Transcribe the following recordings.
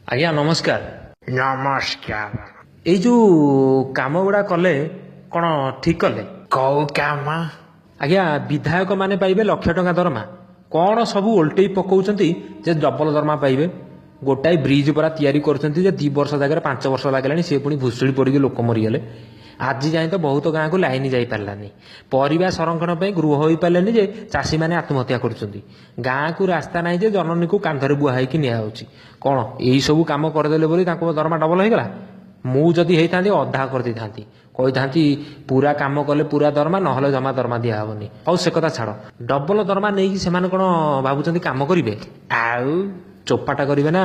ଆଜ୍ଞା ନମସ୍କାର। ନମସ୍କାର। ଏଇ ଯୋଉ କାମ ଗୁଡ଼ା କଲେ କ'ଣ ଠିକ୍ କଲେ? କୋଉ କାମ? ଆଜ୍ଞା ବିଧାୟକ ମାନେ ପାଇବେ ଲକ୍ଷ ଟଙ୍କା ଦରମା, କ'ଣ ସବୁ ଓଲଟେଇ ପକାଉଛନ୍ତି ଯେ ଡବଲ ଦରମା ପାଇବେ। ଗୋଟାଏ ବ୍ରିଜ୍ ପରା ତିଆରି କରୁଛନ୍ତି ଯେ 2 ବର୍ଷ ଜାଗାରେ 5 ବର୍ଷ ଲାଗିଲାଣି, ସେ ପୁଣି ଭୁଷୁଡ଼ି ପଡ଼ିକି ଲୋକ ମରିଗଲେ। ଆଜି ଯାଏଁ ତ ବହୁତ ଗାଁକୁ ଲାଇନ୍ ଯାଇପାରିଲାନି, ପରିବା ସଂରକ୍ଷଣ ପାଇଁ ଗୃହ ହୋଇପାରିଲାନି ଯେ ଚାଷୀମାନେ ଆତ୍ମହତ୍ୟା କରୁଛନ୍ତି। ଗାଁକୁ ରାସ୍ତା ନାହିଁ ଯେ ଜନନୀକୁ କାନ୍ଧରେ ବୁହା ହେଇକି ନିଆଯାଉଛି। କ'ଣ ଏଇସବୁ କାମ କରିଦେଲେ ବୋଲି ତାଙ୍କ ଦରମା ଡବଲ ହେଇଗଲା? ମୁଁ ଯଦି ହେଇଥାନ୍ତି ଅଧା କରିଦେଇଥାନ୍ତି, କହିଥାନ୍ତି ପୁରା କାମ କଲେ ପୁରା ଦରମା, ନହେଲେ ଜମା ଦରମା ଦିଆହେବନି। ହଉ ସେ କଥା ଛାଡ଼, ଡବଲ ଦରମା ନେଇକି ସେମାନେ କ'ଣ ଭାବୁଛନ୍ତି କାମ କରିବେ? ଆଉ ଚୋପାଟା କରିବେ ନା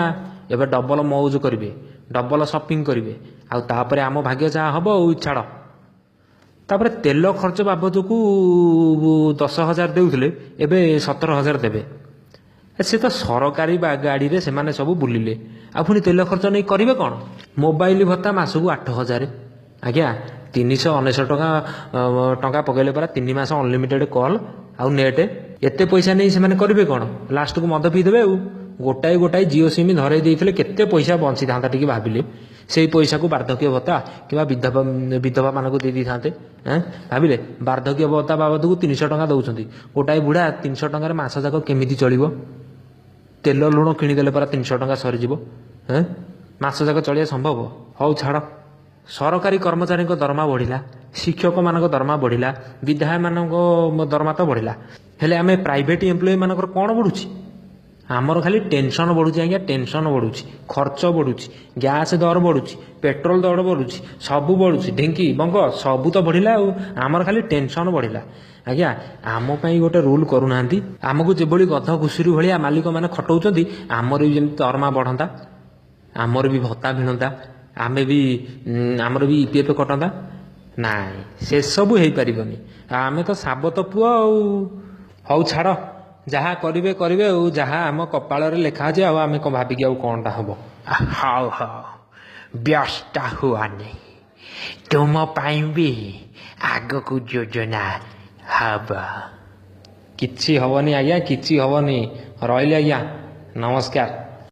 ଏବେ ଡବଲ ମଉଜ କରିବେ, ଡବଲ ସପିଂ କରିବେ। ଆଉ ତାପରେ ଆମ ଭାଗ୍ୟ ଯାହା ହେବ ଆଉ ଛାଡ଼। ତାପରେ ତେଲ ଖର୍ଚ୍ଚ ବାବଦକୁ 10,000 ଦେଉଥିଲେ, ଏବେ 17,000 ଦେବେ। ସେ ତ ସରକାରୀ ଗାଡ଼ିରେ ସେମାନେ ସବୁ ବୁଲିଲେ, ଆଉ ପୁଣି ତେଲ ଖର୍ଚ୍ଚ ନେଇ କରିବେ କ'ଣ? ମୋବାଇଲ ଭତ୍ତା ମାସକୁ 8,000। ଆଜ୍ଞା 369 ଟଙ୍କା ପକାଇଲେ ପରା 3 ମାସ ଅନଲିମିଟେଡ଼ କଲ୍ ଆଉ ନେଟ୍। ଏତେ ପଇସା ନେଇ ସେମାନେ କରିବେ କ'ଣ? ଲାଷ୍ଟକୁ ମଦ ପିଇଦେବେ ଆଉ। ଗୋଟାଏ ଜିଓ ସିମ୍ ଧରେଇ ଦେଇଥିଲେ କେତେ ପଇସା ବଞ୍ଚିଥାନ୍ତା ଟିକେ ଭାବିଲେ। ସେଇ ପଇସାକୁ ବାର୍ଦ୍ଧକ୍ୟ ଭତ୍ତା କିମ୍ବା ବିଧବାମାନଙ୍କୁ ଦେଇ ଦେଇଥାନ୍ତେ। ଭାବିଲେ ବାର୍ଦ୍ଧକ୍ୟ ଭତ୍ତା ବାବଦକୁ 300 ଟଙ୍କା ଦେଉଛନ୍ତି, ଗୋଟାଏ ବୁଢ଼ା 300 ଟଙ୍କାରେ ମାସ ଯାକ କେମିତି ଚଳିବ? ତେଲ ଲୁଣ କିଣିଦେଲେ ପରା 300 ଟଙ୍କା ସରିଯିବ। ମାସ ଯାକ ଚଳିବା ସମ୍ଭବ? ହଉ ଛାଡ଼। ସରକାରୀ କର୍ମଚାରୀଙ୍କ ଦରମା ବଢ଼ିଲା, ଶିକ୍ଷକମାନଙ୍କ ଦରମା ବଢ଼ିଲା, ବିଧାୟକମାନଙ୍କ ଦରମା ତ ବଢ଼ିଲା, ହେଲେ ଆମେ ପ୍ରାଇଭେଟ୍ ଏମ୍ପ୍ଲୟିମାନଙ୍କର କ'ଣ ବଢ଼ୁଛି? ଆମର ଖାଲି ଟେନସନ୍ ବଢ଼ୁଛି ଆଜ୍ଞା, ଟେନସନ୍ ବଢ଼ୁଛି, ଖର୍ଚ୍ଚ ବଢ଼ୁଛି, ଗ୍ୟାସ୍ ଦର ବଢ଼ୁଛି, ପେଟ୍ରୋଲ ଦର ବଢ଼ୁଛି, ସବୁ ବଢ଼ୁଛି, ଢିଙ୍କି ବଙ୍ଗ ସବୁ ତ ବଢ଼ିଲା ଆଉ ଆମର ଖାଲି ଟେନସନ୍ ବଢ଼ିଲା। ଆଜ୍ଞା ଆମ ପାଇଁ ଗୋଟେ ରୁଲ୍ କରୁନାହାନ୍ତି, ଆମକୁ ଯେଭଳି ଗଧ ଘୁଷୁରୀ ଭଳିଆ ମାଲିକମାନେ ଖଟଉଛନ୍ତି, ଆମର ବି ଯେମିତି ଦରମା ବଢ଼ନ୍ତା, ଆମର ବି ଭତ୍ତା ମିଳନ୍ତା, ଆମର ବି EPF କଟନ୍ତା। ନାଇଁ ସେସବୁ ହେଇପାରିବନି, ଆମେ ତ ସାବତ ପୁଅ ଆଉ। ହଉ ଛାଡ଼, ଯାହା କରିବେ କରିବେ ଆଉ, ଯାହା ଆମ କପାଳରେ ଲେଖା ଅଛି, ଆଉ ଆମେ କ'ଣ ଭାବିକି ଆଉ କ'ଣଟା ହେବ। ହଉ ହଉ, ବ୍ୟସ୍ତ ହୁଅନି, ତୁମ ପାଇଁ ବି ଆଗକୁ ଯୋଜନା ହବ। କିଛି ହେବନି ଆଜ୍ଞା, କିଛି ହେବନି। ରହିଲି ଆଜ୍ଞା, ନମସ୍କାର।